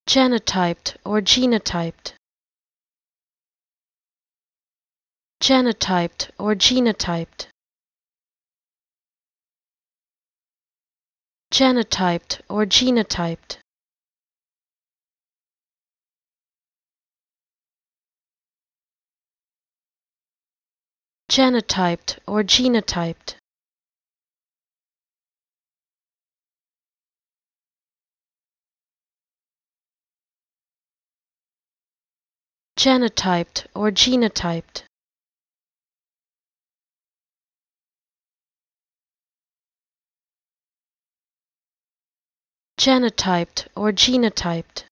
Genotyped or genotyped. Genotyped or genotyped. Genotyped or genotyped. Genotyped or genotyped. Genotyped or genotyped. Genotyped or genotyped.